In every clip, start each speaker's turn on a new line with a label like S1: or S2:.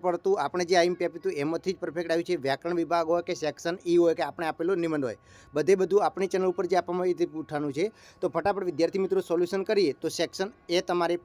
S1: પડતું આપણે જે આઈએમપી આપ્યું હતું એમાંથી જ પરફેક્ટ આવ્યું છે. વ્યાકરણ વિભાગ હોય કે સેક્શન ઈ હોય કે આપણે આપેલું નિબંધ હોય, બધું આપણી ચેનલ ઉપર જે આપવામાં આવી તે પૂછવાનું છે. તો ફટાફટ વિદ્યાર્થી મિત્રો સોલ્યુશન કરીએ. તો સેક્શન એ તમારે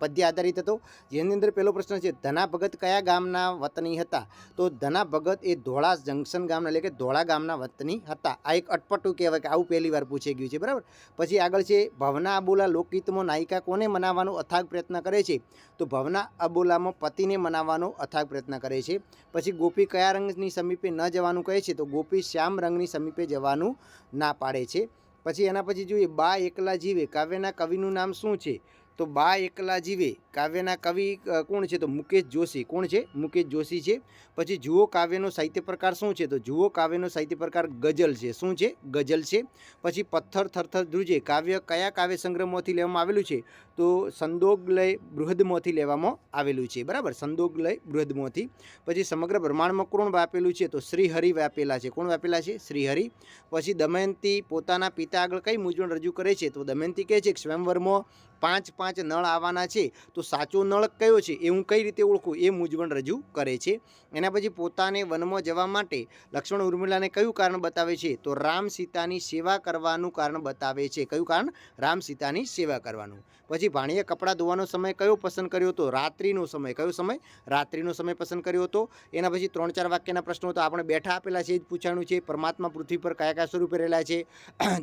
S1: પદ્ય આધારિત હતો, જેની અંદર પહેલો પ્રશ્ન છે, ધના ભગત કયા ગામના વતની હતા? તો ધના ભગત એ ધોળા જંકશન ગામના એટલે કે ધોળા ગામના વતની હતા. આ એક અટપટું કહેવાય કે આવું પહેલી વાર પૂછાઈ ગયું છે, બરાબર. પછી આગળ છે, ભવના અબોલા લોકગીતમાં નાયિકા કોને મનાવવાનો અથાગ પ્રયત્ન કરે છે? તો ભવના અબોલામાં પતિને મનાવવાનો અથાગ પ્રયત્ન કરે છે. પછી ગોપી કયા રંગની સમીપે ન જવાનું કહે છે? તો ગોપી શ્યામ રંગની સમીપે જવાનું ના પાડે છે. પછી એના પછી જોઈએ, બા એકલા જીવે કાવ્યના કવિનું નામ શું છે? તો બા એકલા જીવે કાવ્યના કવિ કોણ છે? તો મુકેશ જોશી. કોણ છે? મુકેશ જોશી છે. પછી જુઓ કાવ્યનો સાહિત્ય પ્રકાર શું છે? તો જુઓ કાવ્યનો સાહિત્ય પ્રકાર ગઝલ છે. શું છે? ગઝલ છે. પછી પથ્થર થરથર ધ્રુજે કાવ્ય કયા કાવ્ય સંગ્રહમાંથી લેવામાં આવેલું છે? તો સંદોગલય બૃહદમાંથી લેવામાં આવેલું છે, બરાબર, સંદોગલય બૃહદમાંથી. પછી સમગ્ર બ્રહ્માંડમાં કોણ વ્યાપેલું છે? તો શ્રીહરિ વ્યાપેલા છે. કોણ વ્યાપેલા છે? શ્રીહરિ. પછી દમયંતી પોતાના પિતા આગળ કઈ મૂંઝવણ રજૂ કરે છે? તો દમયંતી કહે છે કે સ્વયંવરમાં 5 નળ આવવાના છે, તો સાચો નળ કયો છે એ હું કઈ રીતે ઓળખું? એ મૂંઝવણ રજૂ કરે છે. એના પછી પોતાને વનમાં જવા માટે લક્ષ્મણ ઉર્મિલાને કયું કારણ બતાવે છે? તો રામ સીતાની સેવા કરવાનું કારણ બતાવે છે. કયું કારણ? રામ સીતાની સેવા કરવાનું. પછી ભાણીએ કપડાં ધોવાનો સમય કયો પસંદ કર્યો હતો? રાત્રિનો સમય. કયો સમય? રાત્રિનો સમય પસંદ કર્યો હતો. એના પછી 3-4 વાક્યના પ્રશ્નો તો આપણે બેઠા આપેલા છે, એ જ પૂછાણું છે. પરમાત્મા પૃથ્વી પર કયા કયા સ્વરૂપે રહેલા છે?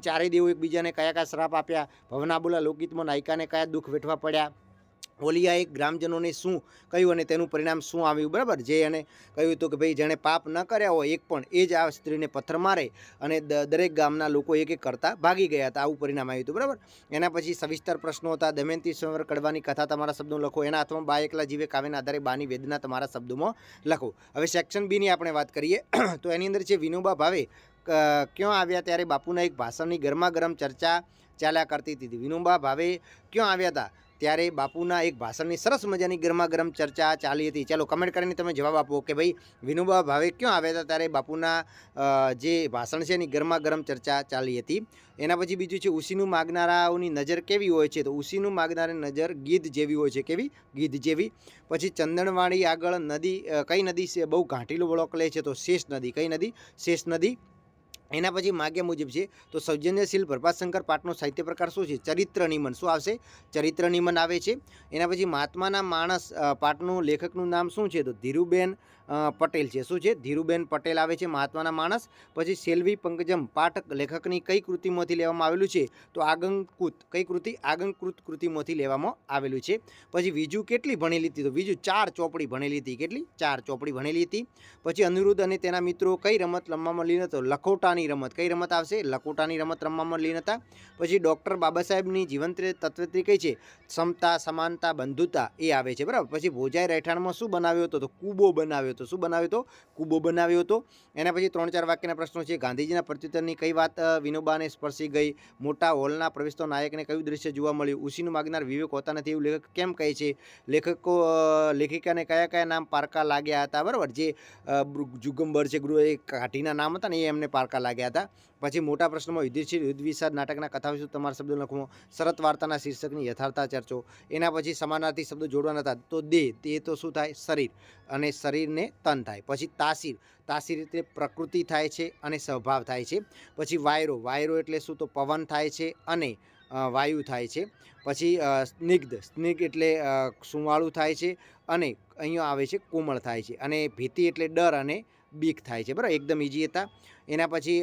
S1: ચારે દેવો એકબીજાને કયા કયા શ્રાપ આપ્યા? ભવના બોલા લોકગીતમાં નાયિકાને કયા દુઃખ વેઠવા પડ્યા? ઓલિયાએ ગ્રામજનોને શું કહ્યું અને તેનું પરિણામ શું આવ્યું? બરાબર, જે એને કહ્યું હતું કે ભાઈ જેણે પાપ ન કર્યા હોય એક પણ, એ જ આ સ્ત્રીને પથ્થર મારે અને દરેક ગામના લોકો એક એક કરતા ભાગી ગયા હતા. આવું પરિણામ આવ્યું હતું, બરાબર. એના પછી સવિસ્તર પ્રશ્નો હતા. દમયંતી સ્વયંવર કડવાની કથા તમારા શબ્દો લખો. એના હાથમાં બા એકલા જીવે કાવ્યના આધારે બાની વેદના તમારા શબ્દોમાં લખો. હવે સેક્શન બીની આપણે વાત કરીએ તો એની અંદર છે, વિનોબા ભાવે ક્યાં આવ્યા ત્યારે બાપુના એક ભાષણની ગરમાગરમ ચર્ચા ચાલ્યા કરતી હતી. વિનોબા ભાવે ક્યાં આવ્યા હતા ત્યારે બાપુના એક ભાષણની સરસ મજાની ગરમાગરમ ચર્ચા ચાલી હતી. ચાલો કમેન્ટ કરીને તમે જવાબ આપો કે ભાઈ વિનોબા ભાવે ક્યાં આવ્યા હતા ત્યારે બાપુના જે ભાષણ છે એની ગરમાગરમ ચર્ચા ચાલી હતી. એના પછી બીજું છે, ઉસીનું માગનારાઓની નજર કેવી હોય છે? તો ઉસીનું માગનારાની નજર ગીધ જેવી હોય છે. કેવી? ગીધ જેવી. પછી ચંદનવાડી આગળ નદી કઈ નદી છે બહુ ઘાટીલો વળોક લે છે? તો શેષ નદી. કઈ નદી? શેષ નદી. એના પછી માગ્યા મુજબ છે, તો સૌજન્યશીલ પ્રભાશંકર પાઠનો સાહિત્ય પ્રકાર શું છે? ચરિત્ર નિમન. શું આવશે? ચરિત્ર નિમન આવે છે. એના પછી મહાત્માના માણસ પાઠનું લેખકનું નામ શું છે? તો ધીરુબેન પટેલ છે. શું છે? ધીરુબેન પટેલ આવે છે, મહાત્માના માણસ. પછી સેલ્વી પંકજમ પાઠ લેખકની કઈ કૃતિમાંથી લેવામાં આવેલું છે? તો આગંકૃત. કઈ કૃતિ? આગંકૃત કૃતિમાંથી લેવામાં આવેલું છે. પછી વિજુ કેટલી ભણેલી હતી? તો વિજુ 4 ચોપડી ભણેલી હતી. કેટલી? 4 ચોપડી ભણેલી હતી. પછી અનિરુદ્ધ અને તેના મિત્રો કઈ રમત રમવામાં લીન હતો? લખોટાની રમત. કઈ રમત આવશે? લખોટાની રમત રમવામાં લીન હતા. પછી ડૉક્ટર બાબા સાહેબની જીવન તત્વત્રી કઈ છે? સમતા, સમાનતા, બંધુતા એ આવે છે, બરાબર. પછી ભોજાઈ રહેઠાણમાં શું બનાવ્યો હતો? તો કૂબો બનાવ્યો હતો. શું બનાવ્યો હતો? કૂબો બનાવ્યો હતો. એના પછી 3-4 વાક્યના પ્રશ્નો છે. ગાંધીજીના પ્રત્યુત્તરની કઈ વાત વિનોબાને સ્પર્શી ગઈ? મોટા હોલના પ્રવેશતો નાયકને કયું દૃશ્ય જોવા મળ્યું? ઉસીનું માગનાર વિવેક હોતા નથી એવું લેખક કેમ કહે છે? લેખિકાને કયા કયા નામ પારકા લાગ્યા હતા? બરાબર, જે જુગંબર છે ગૃહ એ કાઠીના નામ હતા ને એ એમને પારકા લાગ્યા હતા. પછી મોટા પ્રશ્નમાં યુધિષ્ઠિર યુદ્ધ વિષાદ નાટકના કથા વિશે તમારા શબ્દો લખવો. શરત વાર્તાના શીર્ષકની યથાર્થતા ચર્ચો. એના પછી સમાનાર્થી શબ્દો જોડવાના હતા. તો દેહ, તે તો શું થાય? શરીર, અને શરીરને તન થાય. પછી તાસીર, તાસીર એટલે પ્રકૃતિ થાય છે અને સ્વભાવ થાય છે. પછી વાયરો, વાયરો એટલે શું? તો પવન થાય છે અને વાયુ થાય છે. પછી સ્નિગ્ધ, સ્નિગ્ધ એટલે સુંવાળું થાય છે અને અહીંયા આવે છે કોમળ થાય છે. અને ભીતિ એટલે ડર અને બીક થાય છે, બરાબર. એકદમ ઇઝી હતા. એના પછી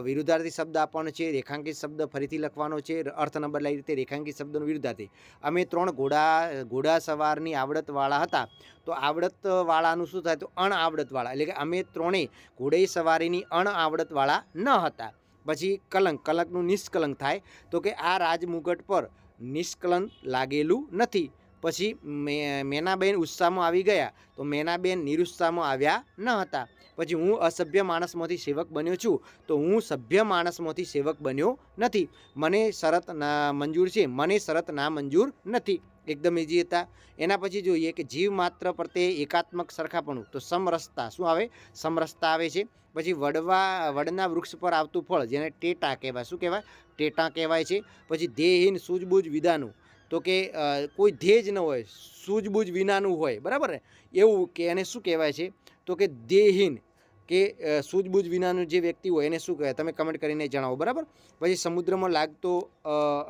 S1: વિરુદ્ધાર્થી શબ્દ આપવાનો છે, રેખાંકિત શબ્દ ફરીથી લખવાનો છે, અર્થ ન બદલાય રીતે રેખાંકિત શબ્દનો વિરુદ્ધાર્થી. અમે 3 ઘોડા સવારની આવડતવાળા હતા. તો આવડતવાળાનું શું થાય? તો અણઆવડતવાળા. એટલે કે અમે 3 ઘોડે સવારીની અણઆવડતવાળા ન હતા. પછી કલંક, કલંકનું નિષ્કલંક થાય. તો કે આ રાજમુગટ પર નિષ્કલંક લાગેલું નથી. પછી મેનાબેન ઉત્સાહમાં આવી ગયા. તો મેનાબેન નિરુત્સાહમાં આવ્યા ન હતા. પછી હું અસભ્ય માણસમાંથી સેવક બન્યો છું. તો હું સભ્ય માણસમાંથી સેવક બન્યો નથી. મને શરત મંજૂર છે, મને શરત ના મંજૂર નથી. એકદમ ઇઝી હતા. એના પછી જોઈએ કે જીવ માત્ર પ્રત્યે એકાત્મક સરખાપણું. તો સમરસતા. શું આવે? સમરસતા આવે છે. પછી વડના વૃક્ષ પર આવતું ફળ જેને ટેટા કહેવાય. શું કહેવાય? ટેટા કહેવાય છે. પછી ધ્યેયહીન સૂઝબૂઝ વિધાનું. તો કે કોઈ ધ્યેય જ ન હોય, સૂઝબૂઝ વિનાનું હોય, બરાબર ને, એવું કે એને શું કહેવાય છે? તો કે ધ્યેયહીન કે સૂઝબૂઝ વિનાનું જે વ્યક્તિ હોય એને શું કહેવાય? તમે કમેન્ટ કરીને જણાવો, બરાબર. પછી સમુદ્રમાં લાગતો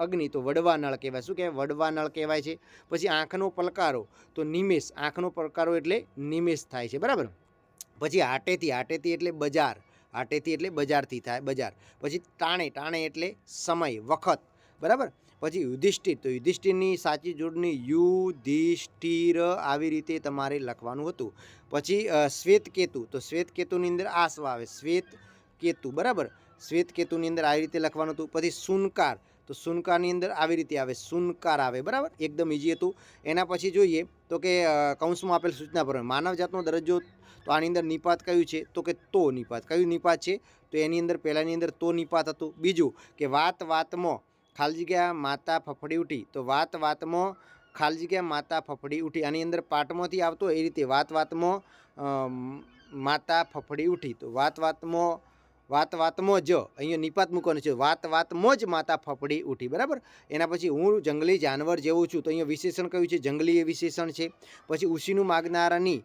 S1: અગ્નિ તો વડવા નળ કહેવાય. શું કહેવાય? વડવા નળ કહેવાય છે. પછી આંખનો પલકારો તો નિમેષ, આંખનો પલકારો એટલે નિમેષ થાય છે, બરાબર. પછી હાટેથી, હાટેથી એટલે બજાર, હાટેથી એટલે બજારથી થાય, બજાર. પછી ટાણે, ટાણે એટલે સમય, વખત, બરાબર. પછી યુધિષ્ઠિર તો યુધિષ્ઠિરની સાચી જોડણી યુધિષ્ઠિર આવી રીતે તમારે લખવાનું હતું. પછી શ્વેતકેતુ તો શ્વેતકેતુની અંદર આ સ્વ આવે, શ્વેતકેતુ, બરાબર. શ્વેતકેતુની અંદર આવી રીતે લખવાનું હતું. પછી સુનકાર તો સુનકારની અંદર આવી રીતે આવે, સુનકાર આવે, બરાબર. એકદમ ઇઝી હતું. એના પછી જોઈએ તો કે કૌંસમાં આપેલ સૂચના પર માનવ જાતનો દરજ્જો તો આની અંદર નિપાત કયું છે? તો કે તો નિપાત. કયું નિપાત છે? તો એની અંદર પહેલાની અંદર તો નિપાત હતું. બીજું કે વાત વાતમાં ખાલી જગ્યા માતા ફફડી ઉઠી તો વાત વાતમાં ખાલી જગ્યા માતા ફફડી ઉઠી. આની અંદર પાઠમાંથી આવતો એ રીતે વાત વાતમાં માતા ફફડી ઉઠી તો વાત વાતમાં જ અહીંયા નિપાત મૂકવાનું છે. વાત વાતમાં જ માતા ફફડી ઉઠી, બરાબર. એના પછી હું જંગલી જાનવર જેવું છું તો અહીંયા વિશેષણ કયું છે? જંગલી એ વિશેષણ છે. પછી ઉશીનું માગનારાની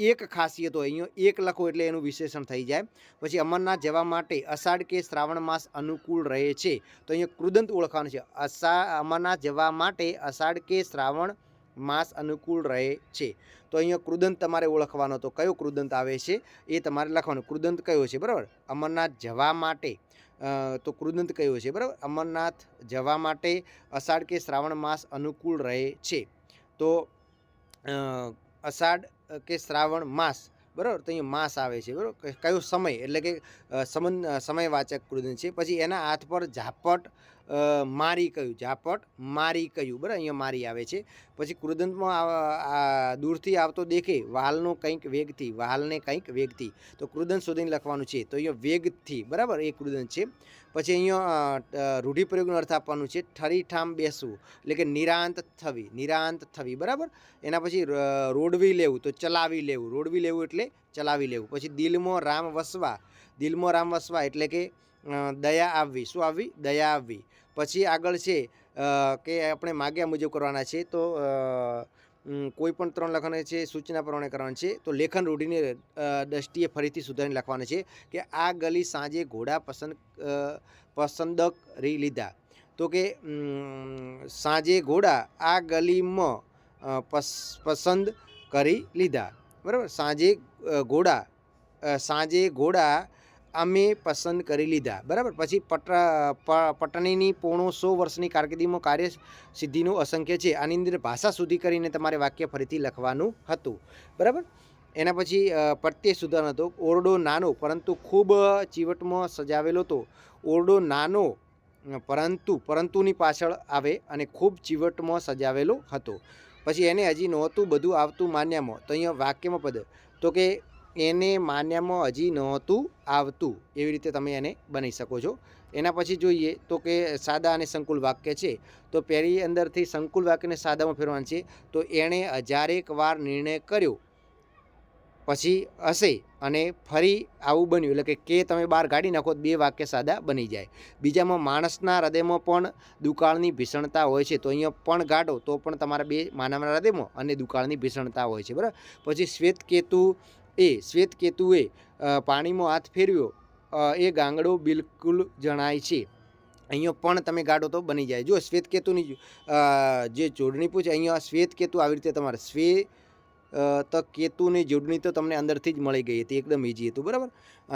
S1: એક ખાસિયત હોય, અહીંયા એક લખો એટલે એનું વિશેષણ થઈ જાય. પછી અમરનાથ જવા માટે અષાઢ કે શ્રાવણ માસ અનુકૂળ રહે છે તો અહીંયા કૃદંત ઓળખવાનું છે. અમરનાથ જવા માટે અષાઢ કે શ્રાવણ માસ અનુકૂળ રહે છે તો અહીંયા કૃદંત તમારે ઓળખવાનો. તો કયો કૃદંત આવે છે એ તમારે લખવાનું. કૃદંત કયો છે? બરાબર. અમરનાથ જવા માટે તો કૃદંત કયો છે? બરાબર. અમરનાથ જવા માટે અષાઢ કે શ્રાવણ માસ અનુકૂળ રહે છે તો અષાઢ કે શ્રાવણ માસ, બરાબર. તો અહીંયા માસ આવે છે, બરાબર. કયો સમય એટલે કે સમયવાચક કૃદંત છે. પછી એના હાથ પર ઝાપટ મારી કયું? ઝાપટ મારી કયું? બરાબર. અહીંયા મારી આવે છે. પછી કૃદંતમાં દૂરથી આવતો દેખે વાલનો કંઈક વેગથી, વાલને કંઈક વેગથી તો કૃદંત શોધીને લખવાનું છે. તો અહીંયા વેગથી, બરાબર, એ કૃદંત છે. પછી અહીંયા રૂઢિપ્રયોગનો અર્થ આપવાનું છે. ઠરીઠામ બેસવું એટલે કે નિરાંત થવી, નિરાંત થવી, બરાબર. એના પછી રોડવી લેવું તો ચલાવી લેવું, રોડવી લેવું એટલે ચલાવી લેવું. પછી દિલમાં રામ વસવા, દિલમાં રામ વસવા એટલે કે દયા આવવી. શું આવવી? દયા આવવી. પછી આગળ છે કે આપણે માગ્યા મુજબ કરવાના છે તો કોઈ પણ 3 લખવાના છે, સૂચના પ્રમાણે કરવાના છે. તો લેખન રૂઢિની દ્રષ્ટિએ ફરીથી સુધારીને લખવાના છે કે આ ગલી સાંજે ઘોડા પસંદ કરી લીધા તો કે સાંજે ઘોડા આ ગલીમાં પસંદ કરી લીધા, બરાબર. સાંજે ઘોડા અમે પસંદ કરી લીધા, બરાબર. પછી પટણીની પોણો 100 વર્ષની કારકિર્દીમાં કાર્ય સિદ્ધિનું અસંખ્ય છે. આની અંદર ભાષા સુધી કરીને તમારે વાક્ય ફરીથી લખવાનું હતું, બરાબર. એના પછી પ્રત્યય સુધારણા હતો. ઓરડો નાનો પરંતુ ખૂબ ચીવટમાં સજાવેલો હતો. ઓરડો નાનો પરંતુની પાછળ આવે અને ખૂબ ચીવટમાં સજાવેલો હતો. પછી એને હજી નહોતું બધું આવતું માન્યામાં તો અહીંયા વાક્યમાં પદ તો કે એને માન્યામાં હજી નહોતું આવતું, એવી રીતે તમે એને બની શકો છો. એના પછી જોઈએ તો કે સાદા અને સંકુલ વાક્ય છે તો પહેલી અંદરથી સંકુલ વાક્યને સાદામાં ફેરવાનું છે. તો એણે 1000 વાર નિર્ણય કર્યો પછી હશે અને ફરી આવું બન્યું એટલે કે તમે બહાર કાઢી નાખો 2 વાક્ય સાદા બની જાય. બીજામાં માણસના હૃદયમાં પણ દુકાળની ભીષણતા હોય છે તો અહીંયા પણ ગાઢો તો પણ તમારા 2 માનવના હૃદયમાં અને દુકાળની ભીષણતા હોય છે, બરાબર. પછી શ્વેતકેતુએ પાણીમાં હાથ ફેરવ્યો એ ગાંગડો બિલકુલ જણાય છે. અહીંયા પણ તમે ગાઢો તો બની જાય. જો શ્વેતકેતુની જે જોડણી પૂછે અહીંયા શ્વેતકેતુ આવી રીતે તમારે તો કેતુની જોડણી તો તમને અંદરથી જ મળી ગઈ હતી, એકદમ ઇઝી હતું, બરાબર.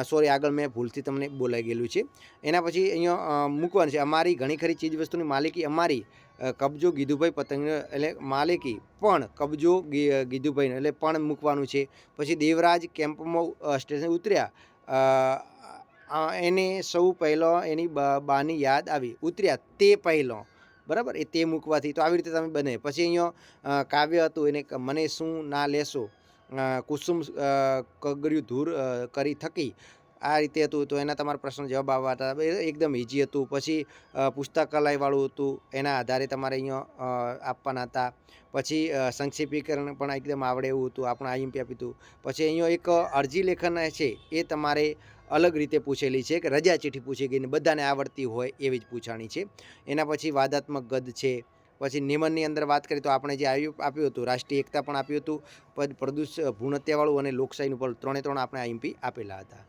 S1: સોરી, આગળ મેં ભૂલથી તમને બોલાઈ ગયેલું છે. એના પછી અહીંયા મૂકવાનું છે અમારી ઘણી ખરી ચીજ વસ્તુની માલિકી અમારી, કબજો ગીધુભાઈ પતંગ એટલે માલિકી, પણ કબજો ગીધુભાઈનો એટલે પણ મૂકવાનું છે. પછી દેવરાજ કેમ્પમાં સ્ટેશન ઉતર્યા એને સૌ પહેલાં એની બાની યાદ આવી, ઉતર્યા તે પહેલાં, બરાબર, એ તે મૂકવાથી તો આવી રીતે તમે બને. પછી અહીંયા કાવ્ય હતું એને મને શું ના લેશો, કુસુમ કગર્યું ધૂર કરી થકી, આ રીતે હતું. તો એના તમારા પ્રશ્ન જવાબ આવવા હતા, એકદમ ઇઝી હતું. પછી પુસ્તકાલયવાળું હતું, એના આધારે તમારે અહીંયા આપવાના હતા. પછી સંક્ષેપીકરણ પણ એકદમ આવડે એવું હતું, આપણે આઈએમપી આપ્યું હતું. પછી અહીંયા એક અરજી લેખન છે એ તમારે અલગ રીતે પૂછેલી છે કે રજા ચિઠ્ઠી પૂછી ગઈ ને બધાને આવડતી હોય એવી જ પૂછાણી છે. એના પછી વાદાત્મક ગદ છે, પછી નિયમનની અંદર વાત કરીએ તો આપણે જે આપ્યું હતું રાષ્ટ્રીય એકતા પણ આપ્યું હતું, ભૂણ હત્યાવાળું અને લોકશાહીનું પણ 3 આપણે આઈએમપી આપેલા હતા.